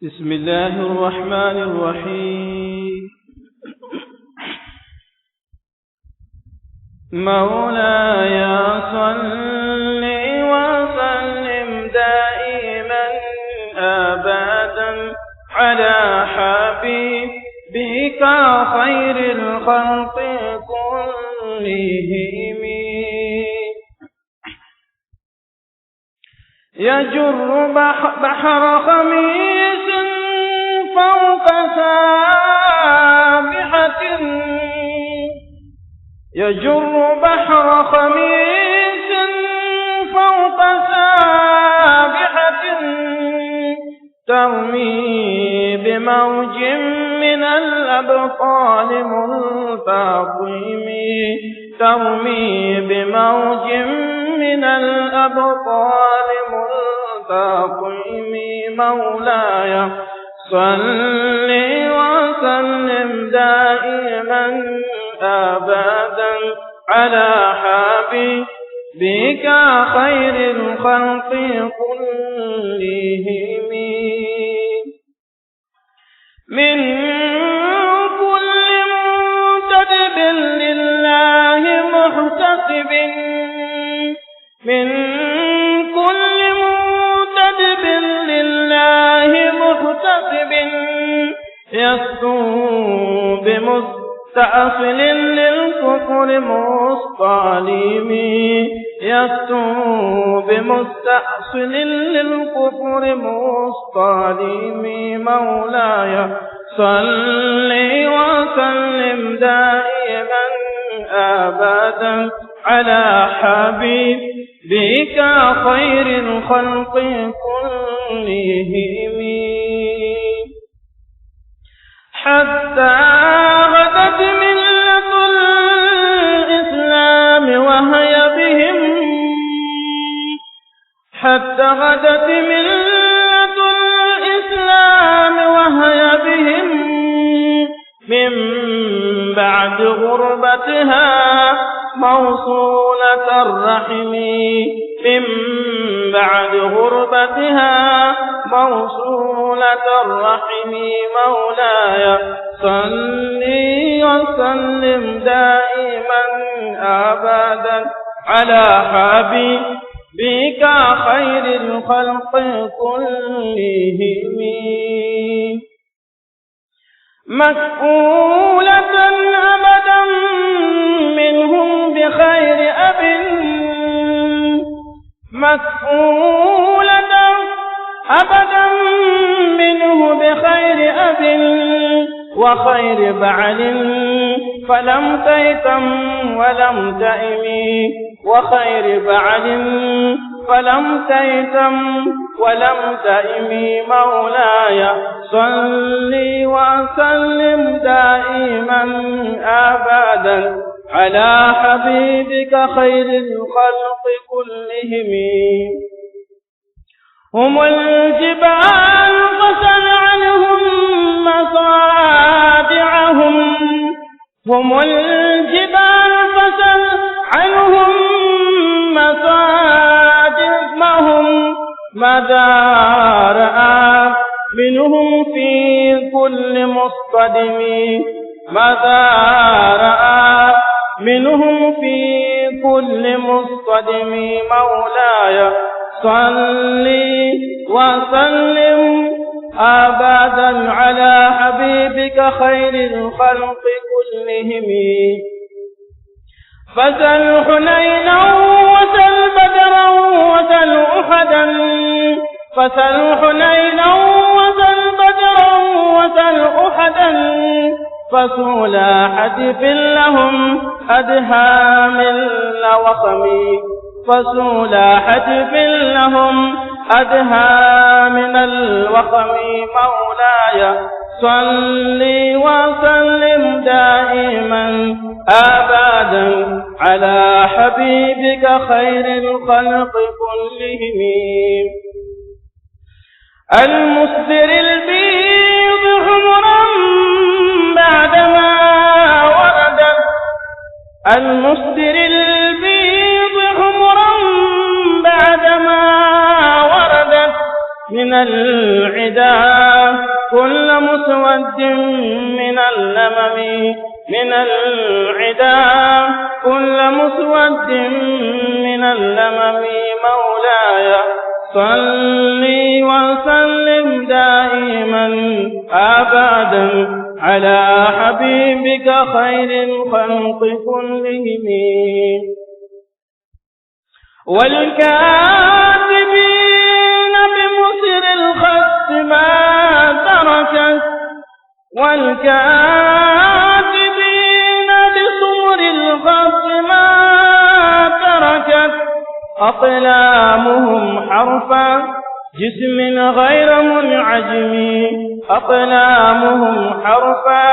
بسم الله الرحمن الرحيم. مولاي صل وسلم دائما أبدا على حبيبك خير الخلق كلهم، يجر بحر خميس فوق سابحة، يجر بحر خميس فوق سابحة، ترمي بموج من الأبطال منتظم، ترمي بموج من الأبطال منتظم. مولاي صل وسلم دائما أبدا على حبيبك خير الخلق كلهم، من كل منتدب لله محتسب، من كل منتدب لله محتسب، يسطو بمستأصل للكفر مصطلم، يسطو بمستأصل للكفر مصطلم. مولاي صل وسلم دائما أبدا على حبيبك خير الخلق كلهم، حتى غدت ملة الإسلام وهي بهم، حتى غدت ملة الإسلام وهي بهم، من بعد غربتها موصولة الرحم، من بعد غربتها موصولة الرحم. مولاي صل وسلم دائما أبدا على حبيبك خير الخلق كلهم، مسؤولة أبدا منهم بخير أب، مسؤولة أبدا منه بخير أب وخير بعل، فلم تيتم ولم تئم، وخير بعل فلم تيتم ولم تئم. مولاي صل وسلم دائما أبدا على حبيبك خير الخلق كلهم، هم الجبال فسل عنهم مصادعهم، هم الجبال فسل عنهم مصادعهم، ماذا رأى منهم في كل مصطدم، ماذا رأى منهم في كل مصطدم. مولاي صل وسلم أبدا على حبيبك خير الخلق كلهم، فسل حنينا وسل بدرا وسل أحدا، فسل حنينا وسل بدرا وسل أحدا، فسولا حتف لهم أدهى من الوخم، فسولا حتف لهم أدهى من الوخم. مولاي صل وسلم دائما أبدا على حبيبك خير الخلق كلهم، المسدر البيض حمرا بعدما وردت، المسدر البيض حمرا بعدما وردت، من من العدا كل مسود من اللمم من العدا كل مسود من اللمم مولاي صلي وسلم دائما أبدا على حبيبك خير الخلق كلهم والكاتبين بمصر الخط ما تركت والكاتبين بصور الخط ما تركت أقلامهم حرفا جسم غير منعجم أقلامهم حرفا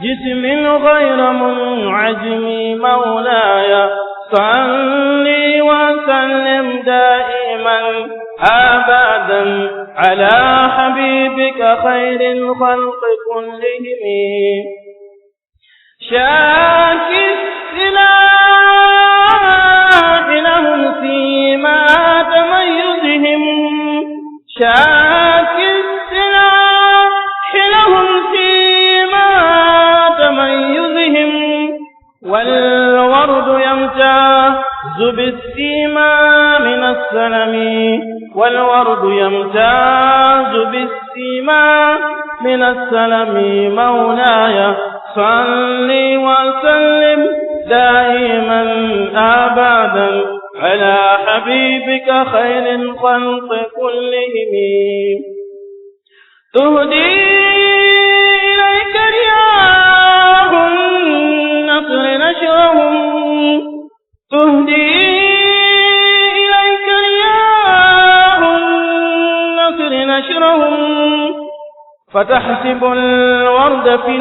جسم غير منعجم مولاي صلي وسلم دائما أبدا على حبيبك خير الخلق كلهم شاكي السلاح لهم فيما تميزهم شاكي السلاح لهم فيما تميزهم والورد يمتاز بالسيما من السلم والورد يمتاز بالسيما من السلم مولاي صلي وسلم دائما أبدا على حبيبك خير الخلق كلهم تهدي إليك رياح النصر نشرهم تهدي إليك رياح النصر نشرهم فتحسب الورد في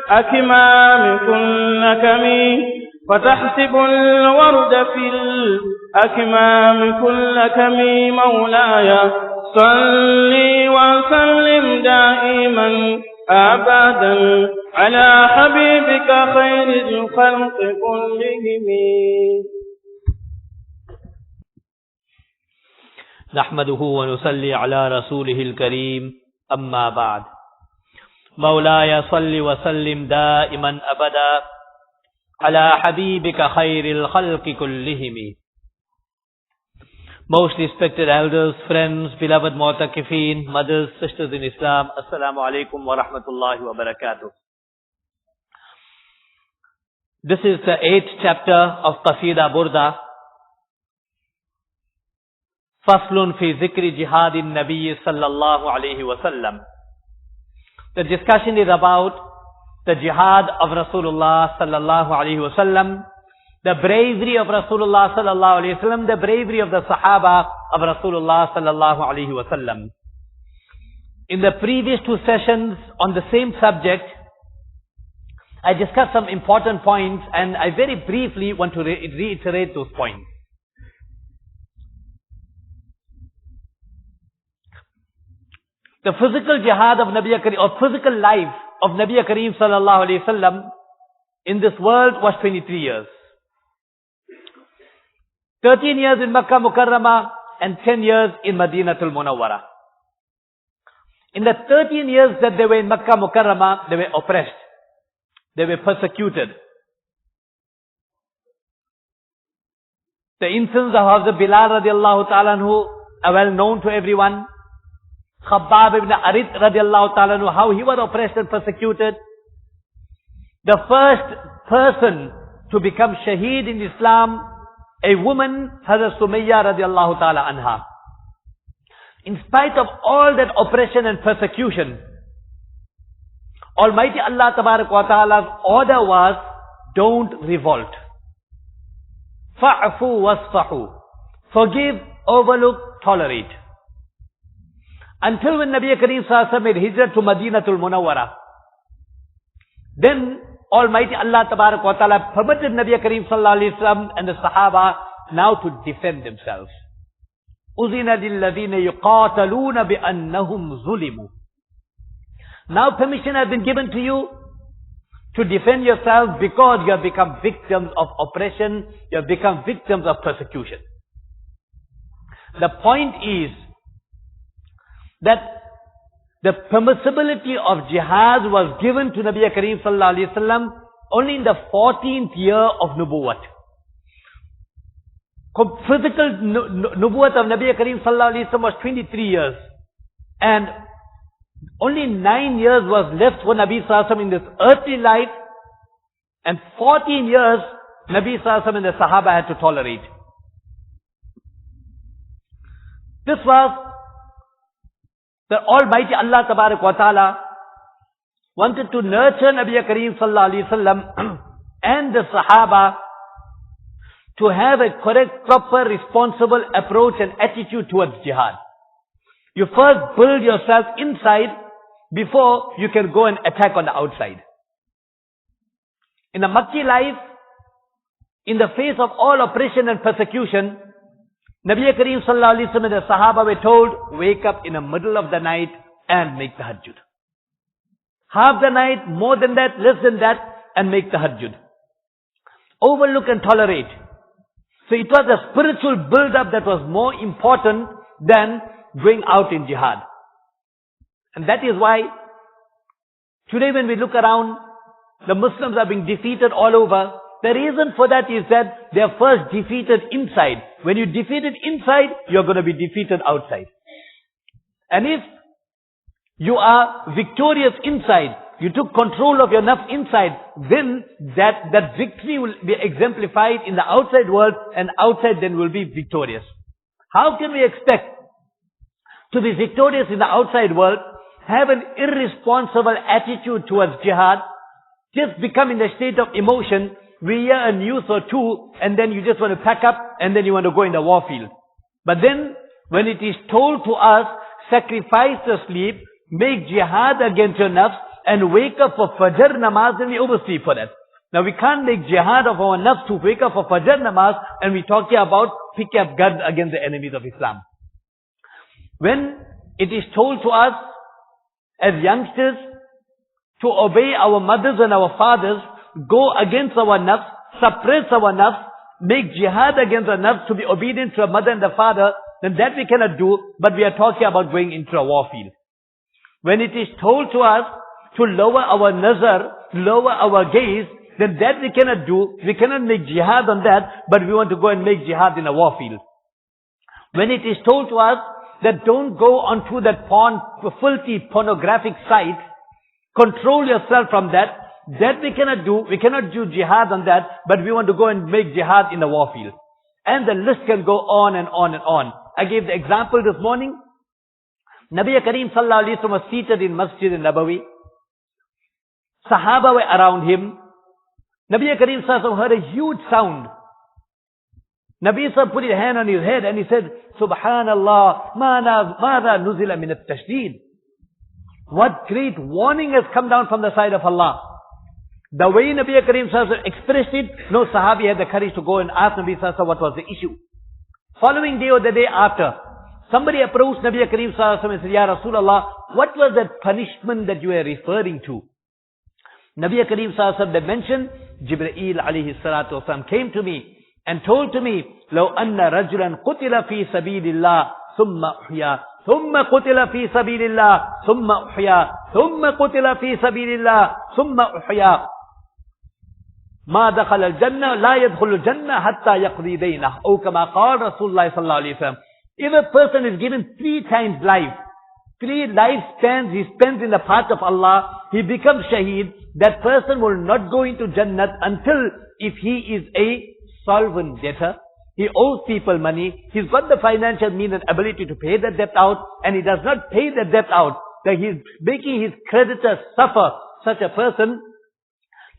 الأكمام كل كمي فتحسب الورد في الأكمام كل كمي مولاي صلي وسلم دائما أبدا على حبيبك خير الخلق كلهم نحمده ونصلي على رسوله الكريم أما بعد مولاي صل وسلم دائما أبدا على حبيبك خير الخلق كلهم. Most respected elders, friends, beloved mu'takifin, mothers, sisters in Islam, Assalamu alaikum wa rahmatullahi wa barakatuh. This is the 8th chapter of Qaseedah Burdah. Faslun fi zikri jihadin Nabi sallallahu alayhi wa sallam. The discussion is about the jihad of Rasulullah sallallahu alayhi wa sallam, the bravery of Rasulullah sallallahu alayhi wa sallam, the bravery of the Sahaba of Rasulullah sallallahu alayhi wa sallam. In the previous 2 sessions on the same subject, I discussed some important points and I very briefly want to reiterate those points. The physical jihad of Nabi Kareem, or physical life of Nabi Kareem sallallahu alayhi wa sallam in this world was 23 years. 13 years in Makkah Mukarramah and 10 years in Madinatul Munawwara. In the 13 years that they were in Makkah Mukarramah, they were oppressed. They were persecuted. The incidents of Hazrat Bilal radiallahu ta'ala anhu are well known to everyone. Khabbab ibn Arid radiallahu ta'ala anhu, how he was oppressed and persecuted. The first person to become shaheed in Islam, a woman, Hazrat Sumayya radiallahu ta'ala anha. In spite of all that oppression and persecution, Almighty Allah tabarak wa ta'ala's order was, don't revolt. Fa'fu wasfahu. Forgive, overlook, tolerate. Until when Nabi Kareem sallallahu alayhi wa sallam made hijrah to Madinatul Munawwara. Then Almighty Allah tabarak wa ta'ala permitted Nabi Kareem sallallahu alayhi wa sallam and the Sahaba now to defend themselves. Uzina lilladhina yuqataluna bi'annahum zulimu. Now permission has been given to you to defend yourselves because you have become victims of oppression, you have become victims of persecution. The point is, that the permissibility of jihad was given to Nabi Kareem sallallahu alaihi wasallam only in the 14th year of Nubuwwat. Physical Nubuwwat of Nabi Kareem sallallahu alaihi wasallam was 23 years. And only 9 years was left for Nabi sallallahu alaihi wasallam in this earthly life. And 14 years Nabi sallallahu alaihi wasallam and the Sahaba had to tolerate. This was the Almighty Allah Tabarak wa Ta'ala wanted to nurture Nabi Kareem sallallahu alaihi wasallam and the Sahaba to have a correct, proper, responsible approach and attitude towards jihad. You first build yourself inside before you can go and attack on the outside. In the Makki life, in the face of all oppression and persecution, Nabi Kareem sallallahu alaihi wasallam and the Sahaba were told, wake up in the middle of the night and make tahajjud. Half the night, more than that, less than that, and make tahajjud. Overlook and tolerate. So it was a spiritual build-up that was more important than going out in jihad. And that is why today when we look around, the Muslims are being defeated all over. The reason for that is that they are first defeated inside. When you defeated inside, you are going to be defeated outside. And if you are victorious inside, you took control of your nafs inside, then that victory will be exemplified in the outside world, and outside then will be victorious. How can we expect to be victorious in the outside world, have an irresponsible attitude towards jihad, just become in a state of emotion, we hear a news or two, and then you just want to pack up, and then you want to go in the war field. But then, when it is told to us, sacrifice the sleep, make jihad against your nafs, and wake up for Fajr namaz, then we oversleep for that. Now we can't make jihad of our nafs to wake up for Fajr namaz, and we're talking about pick up guns against the enemies of Islam. When it is told to us, as youngsters, to obey our mothers and our fathers, go against our nafs, suppress our nafs, make jihad against our nafs, to be obedient to our mother and the father, then that we cannot do, but we are talking about going into a war field. When it is told to us to lower our nazar, lower our gaze, then that we cannot do. We cannot make jihad on that, but we want to go and make jihad in a war field. When it is told to us that don't go onto that filthy pornographic site, control yourself from that, that we cannot do. We cannot do jihad on that, but we want to go and make jihad in a war field. And the list can go on and on and on. I gave the example this morning. Nabi Kareem sallallahu alaihi wasallam was seated in Masjid al-Nabawi. Sahaba were around him. Nabi Kareem sallallahu alaihi wasallam heard a huge sound. Nabi sallallahu put his hand on his head and he said, Subhanallah, mada nuzila min at-tashdid. What great warning has come down from the side of Allah. The way Nabi Kareem sallallahu alaihi wasallam expressed it, no Sahabi had the courage to go and ask Nabi sallallahu alaihi wasallam what was the issue. Following day or the day after, somebody approached Nabi Kareem sallallahu alaihi wasallam and said, Ya Rasulullah, what was that punishment that you were referring to? Nabi Kareem sallallahu alaihi wasallam, they mentioned, Jibreel alaihi salatu wasallam came to me and told to me, لو أن رجلا قتل في سبيل الله ثم أحيا ثم قتل في سبيل الله ثم أحيا ثم قتل في سبيل الله ثم أحيا ما دخل الجنة لا يدخل الجنة حتى يقضي دينه أو كما قال رسول الله صلى الله عليه وسلم. If a person is given 3 times life, 3 lifespans he spends in the path of Allah, he becomes shaheed, that person will not go into Jannat until if he is a solvent debtor, he owes people money, he's got the financial means and ability to pay the debt out, and he does not pay the debt out, that he's making his creditors suffer. Such a person,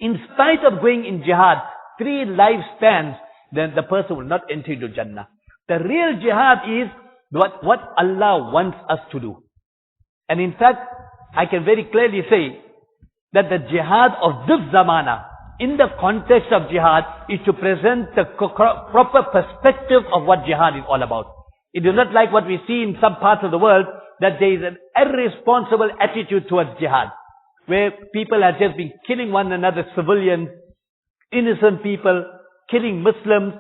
in spite of going in jihad, 3 lifespans, then the person will not enter into Jannah. The real jihad is what Allah wants us to do. And in fact, I can very clearly say that the jihad of this zamana, in the context of jihad, is to present the proper perspective of what jihad is all about. It is not like what we see in some parts of the world, that there is an irresponsible attitude towards jihad, where people are just been killing one another, civilians, innocent people, killing Muslims.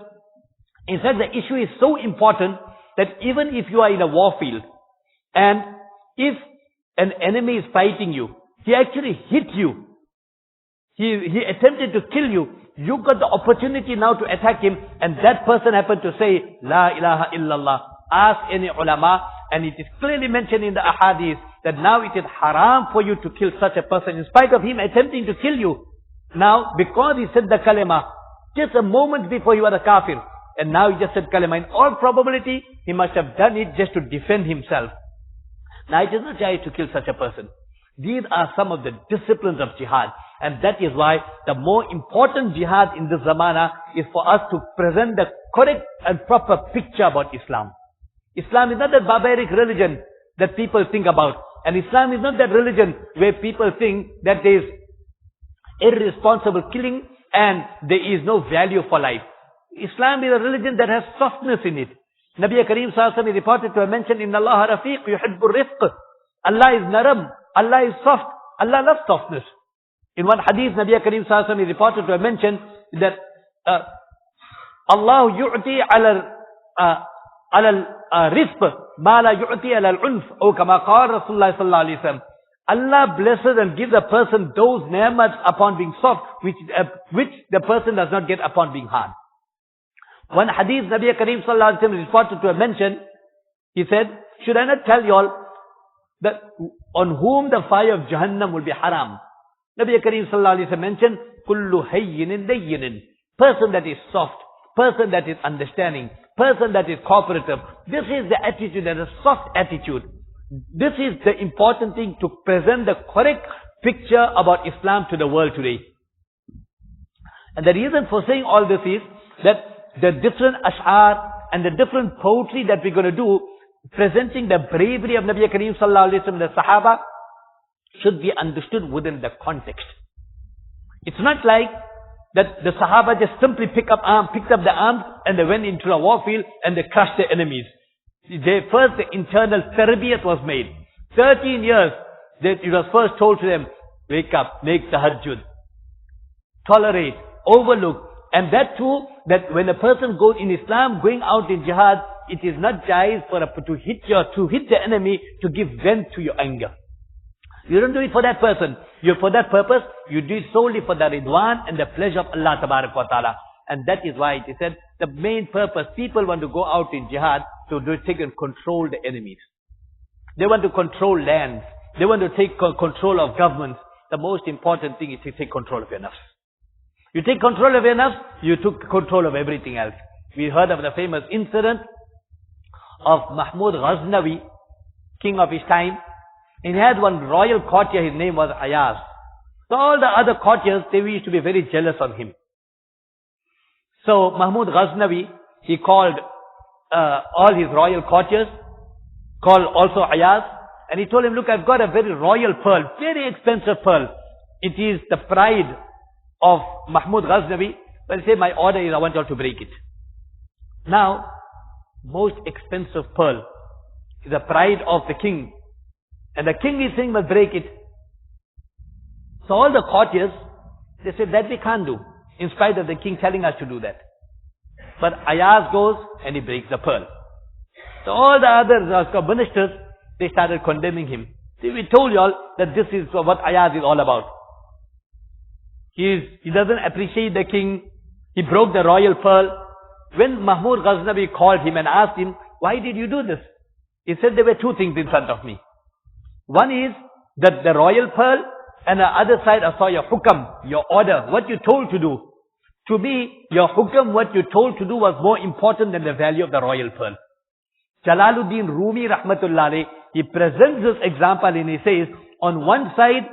In fact, the issue is so important that even if you are in a war field, and If an enemy is fighting you, he actually hit you, he attempted to kill you, you got the opportunity now to attack him, and that person happened to say, La ilaha illallah. Ask any ulama, and it is clearly mentioned in the ahadith that now it is haram for you to kill such a person, in spite of him attempting to kill you. Now, because he said the kalima, just a moment before he was a kafir, and now he just said kalima, in all probability, he must have done it just to defend himself. Now, it is not jaiz to kill such a person. These are some of the disciplines of jihad. And that is why the more important jihad in this zamana is for us to present the correct and proper picture about Islam. Islam is not that barbaric religion that people think about. And Islam is not that religion where people think that there is irresponsible killing and there is no value for life. Islam is a religion that has softness in it. Nabi Kareem Sallallahu Alaihi Wasallam is reported to have mentioned, Inna Allah rafiq yuhibbur rifq. Allah is naram. Allah is soft. Allah loves softness. In one hadith, Nabi Kareem Sallallahu Alaihi Wasallam is reported to have mentioned that Allah yu'ti ala rifq ma la yu'ti ala al-unf, or kama qala Rasulullah Sallallahu Alaihi Wasallam. Allah blesses and gives a person those ni'mats upon being soft, which the person does not get upon being hard. One hadith Nabi Kareem Sallallahu Alaihi Wasallam is reported to have mentioned, he said, should I not tell you all that on whom the fire of Jahannam will be haram? Nabi Kareem Sallallahu Alaihi Wasallam mentioned, kullu hayyinin dayyinin. Person that is soft, person that is understanding, person that is cooperative. This is the attitude, that is a soft attitude. This is the important thing, to present the correct picture about Islam to the world today. And the reason for saying all this is that the different ash'ar and the different poetry that we're going to do, presenting the bravery of Nabi Kareem Sallallahu Alaihi Wasallam, the Sahaba, should be understood within the context. It's not like that the Sahaba just simply picked up the arms and they went into a warfield and they crushed their enemies. First the internal tarbiyat was made. 13 years, it was first told to them, wake up, make tahajjud, tolerate, overlook. And that too, that when a person goes in Islam, going out in jihad, it is not jaiz to hit the enemy, to give vent to your anger. You don't do it for that person. For that purpose, you do it solely for the ridwan and the pleasure of Allah Tabarak wa Ta'ala. And that is why it is said, the main purpose, people want to go out in jihad to take and control the enemies. They want to control lands. They want to take control of governments. The most important thing is to take control of your nafs. You take control of your nafs, you took control of everything else. We heard of the famous incident of Mahmud Ghaznavi, king of his time. He had one royal courtier, his name was Ayaz. So all the other courtiers, they used to be very jealous of him. So Mahmud Ghaznavi, he called all his royal courtiers, called also Ayaz, and he told him, look, I've got a very royal pearl, very expensive pearl. It is the pride of Mahmud Ghaznavi. Well, say my order is I want you all to break it. Now, most expensive pearl is the pride of the king. And the king is saying must break it. So all the courtiers, they said that we can't do, in spite of the king telling us to do that. But Ayaz goes and he breaks the pearl. So all the other ministers, they started condemning him. See, we told you all that this is what Ayaz is all about. He doesn't appreciate the king. He broke the royal pearl. When Mahmud Ghaznavi called him and asked him, why did you do this? He said there were two things in front of me. One is that the royal pearl, and the other side I saw your hukam, your order, what you told to do. To me, your hukam, what you told to do was more important than the value of the royal pearl. Jalaluddin Rumi rahmatullahi, he presents this example and he says, on one side,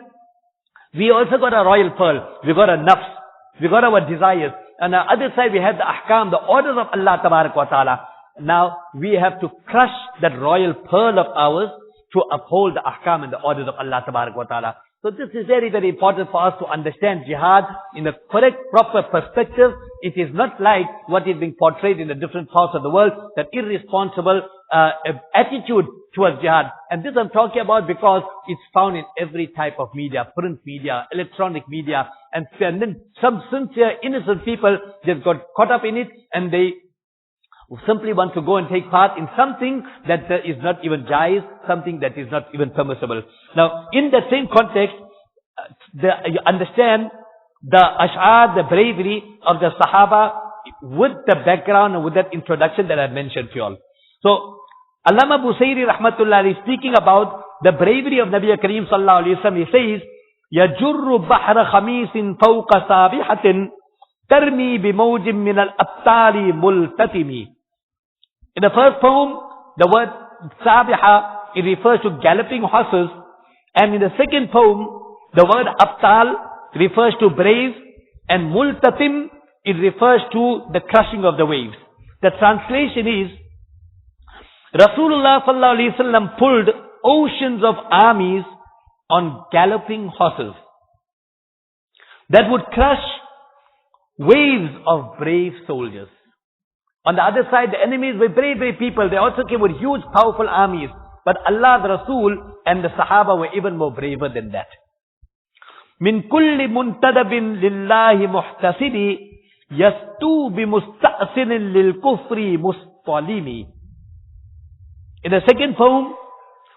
we also got a royal pearl, we got a nafs, we got our desires. On the other side, we have the ahkam, the orders of Allah Tabarak wa Ta'ala. Now, we have to crush that royal pearl of ours to uphold the ahkam and the orders of Allah Tabarak wa Ta'ala. So this is very, very important for us to understand jihad in a correct, proper perspective. It is not like what is being portrayed in the different parts of the world, that irresponsible attitude towards jihad. And this I'm talking about because it's found in every type of media, print media, electronic media, and then some sincere, innocent people just got caught up in it, and they who simply want to go and take part in something that is not even jaiz, something that is not even permissible. Now, in that same context, you understand the ash'ar, the bravery of the Sahaba with the background and with that introduction that I mentioned to you all. So, Allama Busayri rahmatullahi speaking about the bravery of Nabi Kareem sallallahu alayhi wa sallam, he says, يَجُرُّ بَحْرَ خَمِيسٍ فَوْقَ سَابِحَةٍ تَرْمِي بِمَوْجٍ مِّنَ الْأَبْطَالِ مُلْتَتِمِ. In the first poem, the word sabiha, it refers to galloping horses. And in the second poem, the word abtal refers to brave. And multatim, it refers to the crushing of the waves. The translation is, Rasulullah sallallahu alaihi wasallam pulled oceans of armies on galloping horses that would crush waves of brave soldiers. On the other side, the enemies were brave people. They also came with huge, powerful armies. But Allah, the Rasul, and the Sahaba were even more braver than that. Min kulli muntadabin lillahi muhtasidi yastu bimusta'sinin lil kufri mustalimi. In the second poem,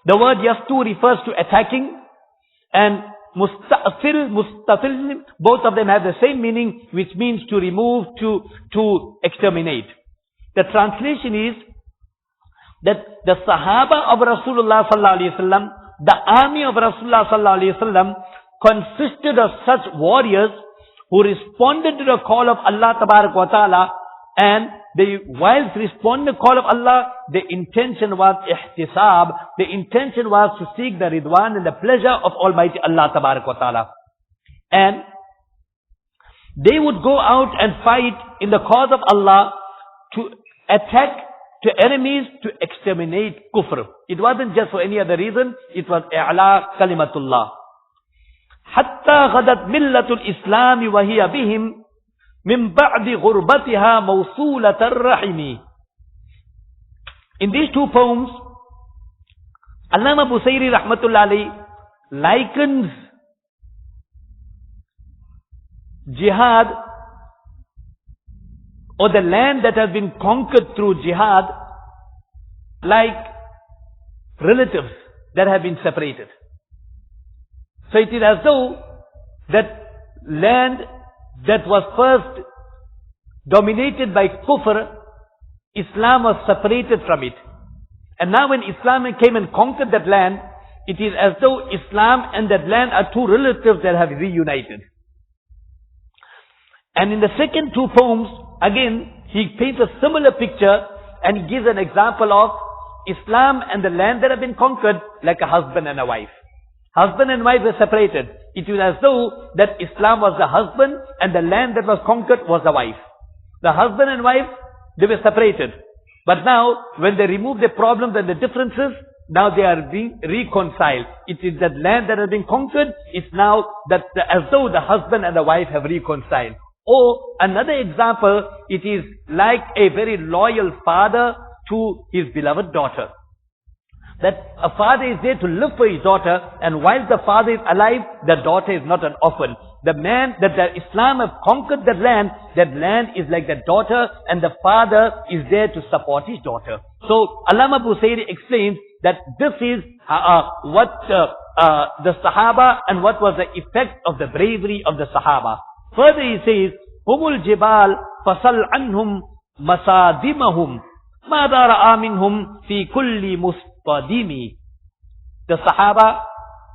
the word yastu refers to attacking, and musta'sil, mustafil, both of them have the same meaning, which means to remove, to exterminate. The translation is that the Sahaba of Rasulullah sallallahu alaihi wasallam, the army of Rasulullah sallallahu alaihi wasallam, consisted of such warriors who responded to the call of Allah tabarak wa ta'ala, and whilst responding to the call of Allah, the intention was ihtisab, the intention was to seek the ridwan and the pleasure of Almighty Allah tabarak wa ta'ala. And they would go out and fight in the cause of Allah to attack, to enemies, to exterminate kufr. It wasn't just for any other reason, it was i'la kalimatullah. Hatta ghadat millatul islami wa hiya bihim min ba'di ghurbatha mawsulatar rahimi. In these two poems, Allama Busayri rahmatullahi likens jihad, or the land that has been conquered through jihad, like relatives that have been separated. So it is as though that land that was first dominated by kufr, Islam was separated from it. And now when Islam came and conquered that land, it is as though Islam and that land are two relatives that have reunited. And in the second two poems, again, he paints a similar picture and he gives an example of Islam and the land that have been conquered like a husband and a wife. Husband and wife were separated. It was as though that Islam was the husband and the land that was conquered was the wife. The husband and wife, they were separated. But now, when they remove the problems and the differences, now they are being reconciled. It is that land that has been conquered, it's now that as though the husband and the wife have reconciled. Or another example, it is like a very loyal father to his beloved daughter. That a father is there to live for his daughter, and while the father is alive, the daughter is not an orphan. The man, that the Islam have conquered that land is like the daughter, and the father is there to support his daughter. So, Allama Busayri explains that this is what the Sahaba, and what was the effect of the bravery of the Sahaba. Further he says, Humul Jibal fasal anhum masadimahum mada ra'a minhum fi kulli mustadimi. The Sahaba,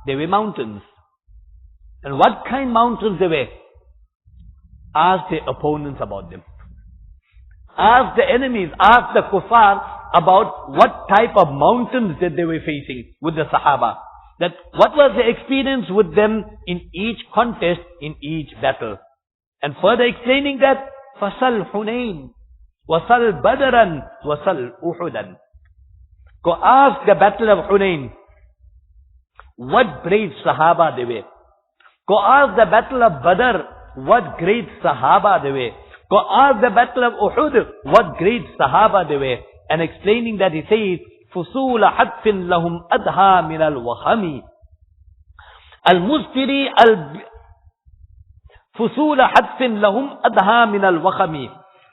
they were mountains. And what kind mountains they were? Ask the opponents about them. Ask the enemies, ask the kuffar about what type of mountains that they were facing with the Sahaba. That what was the experience with them in each contest, in each battle. And further explaining that, Fasal Hunayn, Wasal Badran, Wasal Uhudan. Go ask the battle of Hunayn, what brave Sahaba they were. Go ask the battle of Badr, what great Sahaba they were. Go ask the battle of Uhud, what great Sahaba they were. And explaining that he says, فصول حتف لهم أدهى من الوخم المزفري فصول حتف لهم أدهى من الوخم.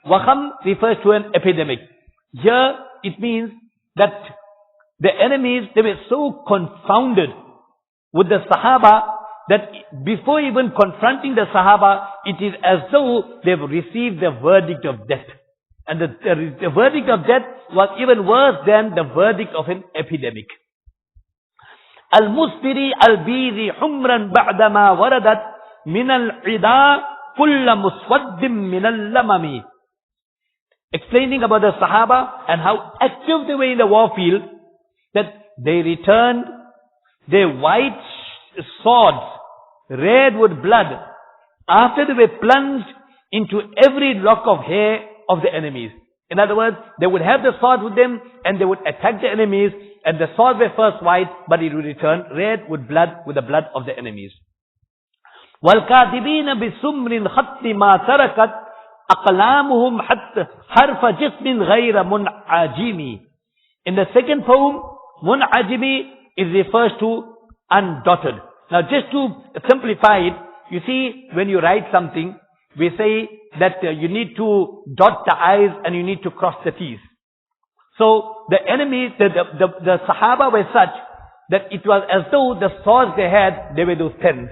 Wakham refers to an epidemic. Here it means that the enemies, they were so confounded with the Sahaba that before even confronting the Sahaba, it is as though they've received the verdict of death. And the verdict of death was even worse than the verdict of an epidemic. Al-Musfiri al-Biri humran ba'dama waradat min al-ida kulla muswaddim min al-lamami. Explaining about the Sahaba and how active they were in the war field, that they returned their white swords red with blood after they were plunged into every lock of hair of the enemies. In other words, they would have the sword with them and they would attack the enemies, and the swords were first white, but it would return red with the blood of the enemies. وَالْكَاذِبِينَ بِسُمْرٍ خَطِّ مَا تَرَكَتْ أَقْلَامُهُمْ حَتَّى حَرْفَ جِسْمٍ غَيْرَ مُنْعَجِمِ. In the second poem, mun'ajimi is refers to undotted. Now just to simplify it, you see, when you write something, we say that you need to dot the I's and you need to cross the T's. So the enemies, the Sahaba were such that it was as though the swords they had, they were those pens.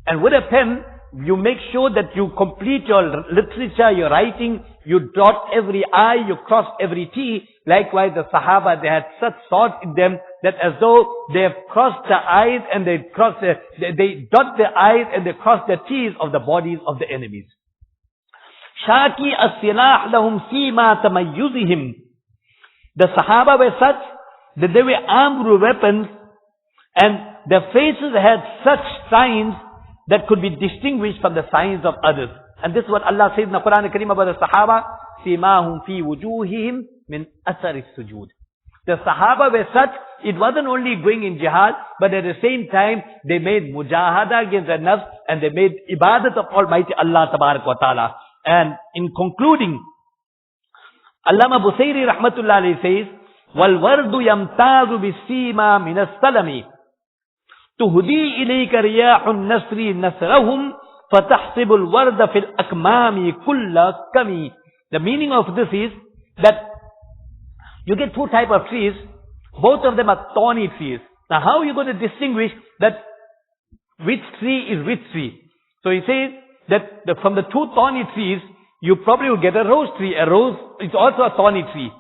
And with a pen, you make sure that you complete your literature, your writing, you dot every I, you cross every T. Likewise, the Sahaba, they had such swords in them that as though they have crossed the I's and they dot the I's and they cross the T's of the bodies of the enemies. Shaki as-silah lahum fima tamayyuzihim. The Sahaba were such that they were armed with weapons and their faces had such signs that could be distinguished from the signs of others. And this is what Allah says in the Quran Al-Karim about the Sahaba. Simahum fi wujuhihim min athari sujud. The Sahaba were such, it wasn't only going in jihad, but at the same time, they made mujahada against the nafs and they made ibadat of Almighty Allah Tabarak wa Ta'ala. And in concluding, Allama Busayri rahmatullahi says, وَالْوَرْدُ يَمْتَازُ بِالسِّيمَا مِنَ السَّلَمِ تُهْدِي إِلَيْكَ رِيَاحُ النَّسْرِ نَسْرَهُمْ فَتَحْسِبُ الْوَرْدَ فِي الْأَكْمَامِ كُلَّ كَمِ. The meaning of this is that you get two types of trees, both of them are thorny trees. Now how are you going to distinguish that which tree is which tree? So he says that from the two thorny trees, you probably will get a rose tree. A rose is also a thorny tree.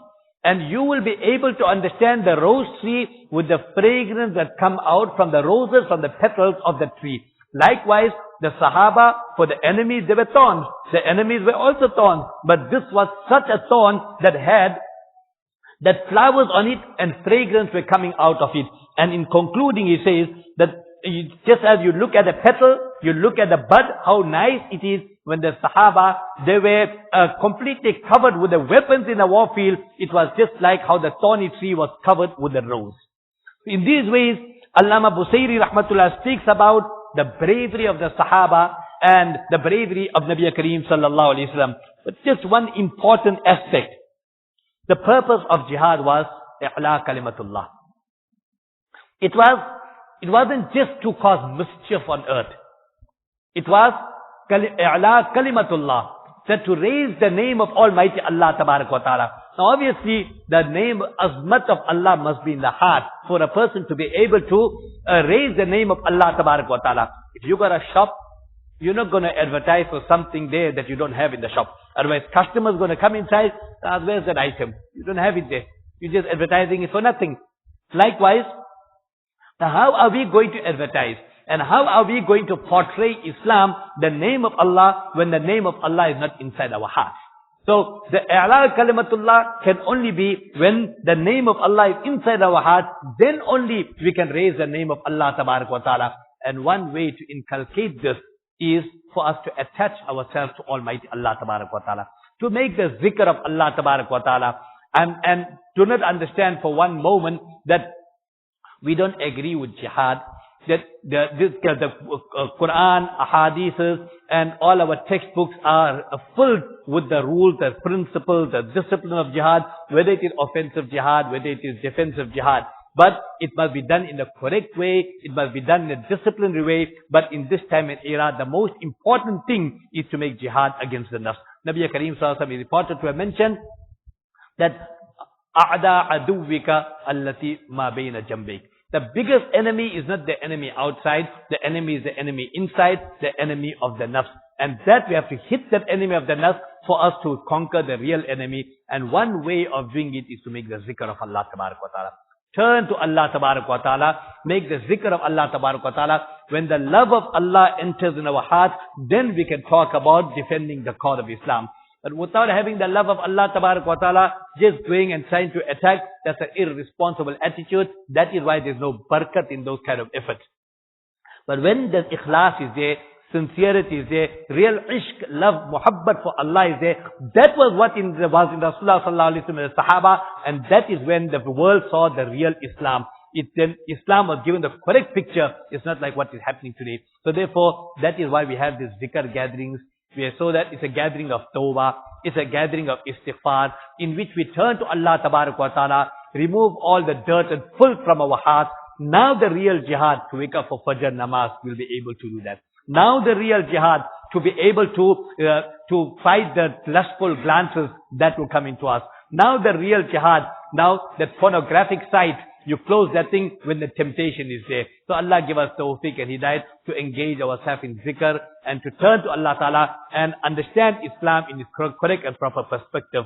And you will be able to understand the rose tree with the fragrance that come out from the roses, from the petals of the tree. Likewise, the Sahaba, for the enemies, they were thorns. The enemies were also thorns. But this was such a thorn that had that flowers on it and fragrance were coming out of it. And in concluding, he says that just as you look at the petal, you look at the bud, how nice it is when the Sahaba, they were completely covered with the weapons in the war field. It was just like how the thorny tree was covered with the rose. In these ways, Allama Busayri rahmatullah speaks about the bravery of the Sahaba and the bravery of Nabi Kareem sallallahu alayhi wasallam. But just one important aspect. The purpose of jihad was i'la kalimatullah. It wasn't just to cause mischief on earth. It was i'la kalimatullah, that to raise the name of Almighty Allah Tabarak wa Ta'ala. Now obviously, the name, azmat of Allah must be in the heart for a person to be able to raise the name of Allah Tabarak wa Ta'ala. If you got a shop, you're not going to advertise for something there that you don't have in the shop. Otherwise, customers going to come inside, where's that item? You don't have it there. You're just advertising it for nothing. Likewise, how are we going to advertise? And how are we going to portray Islam, the name of Allah, when the name of Allah is not inside our hearts? So, the i'la kalimatullah can only be when the name of Allah is inside our heart, then only we can raise the name of Allah Tabarak wa Ta'ala. And one way to inculcate this is for us to attach ourselves to Almighty Allah Tabarak wa Ta'ala. To make the zikr of Allah Tabarak wa Ta'ala. And do not understand for one moment that we don't agree with jihad. That the Quran, ahadiths, and all our textbooks are filled with the rules, the principles, the discipline of jihad, whether it is offensive jihad, whether it is defensive jihad. But it must be done in the correct way, it must be done in a disciplinary way. But in this time and era, the most important thing is to make jihad against the nafs. Nabi Kareem Sallallahu Alaihi Wasallam is reported to have mentioned that A'da aduwika allati ma bayna jambayk. The biggest enemy is not the enemy outside. The enemy is the enemy inside, the enemy of the nafs. And that we have to hit that enemy of the nafs for us to conquer the real enemy. And one way of doing it is to make the zikr of Allah tabarak wa ta'ala. Turn to Allah tabarak wa ta'ala. Make the zikr of Allah tabarak wa ta'ala. When the love of Allah enters in our heart, then we can talk about defending the cause of Islam. But without having the love of Allah tabarak wa ta'ala, just going and trying to attack, that's an irresponsible attitude. That is why there's no barakat in those kind of efforts. But when the ikhlas is there, sincerity is there, real ishq, love, muhabbat for Allah is there, that was what was in Rasulullah sallallahu alaihi wasallam, the Sahaba, and that is when the world saw the real Islam. Then Islam was given the correct picture. It's not like what is happening today. So therefore, that is why we have these zikr gatherings. So that it's a gathering of tawbah, it's a gathering of istighfar, in which we turn to Allah tabarak wa ta'ala, remove all the dirt and filth from our hearts. Now the real jihad to wake up for Fajr namaz will be able to do that. Now the real jihad to be able to fight the lustful glances that will come into us. Now the real jihad, now that pornographic site, you close that thing when the temptation is there. So Allah give us tawfiq and hidayat to engage ourselves in zikr and to turn to Allah Ta'ala and understand Islam in its correct and proper perspective.